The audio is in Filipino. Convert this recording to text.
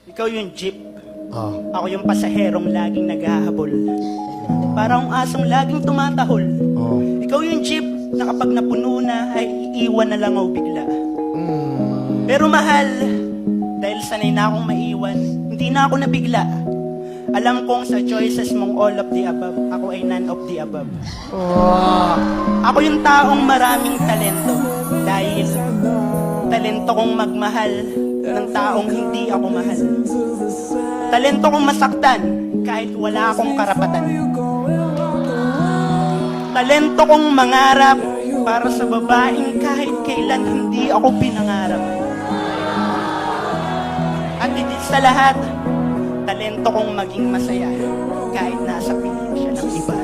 Ikaw yung jeep. Oh. Ako yung pasaherong laging naghahabol. Parang asong laging tumatahol. Oh. Ikaw yung jeep na kapag napuno na ay iiwan na lang ako bigla. Pero mahal, dahil sanay na akong maiwan, hindi na ako nabigla. Alam kong sa choices mong all of the above, ako ay none of the above. Ako yung taong maraming talento dahil talento kong magmahal ng taong hindi ako mahal. Talento kong masaktan kahit wala akong karapatan. Talento kong mangarap para sa babaeng kahit kailan hindi ako pinangarap. At higit sa lahat, talento kong maging masaya kahit nasa piling siya ng iba.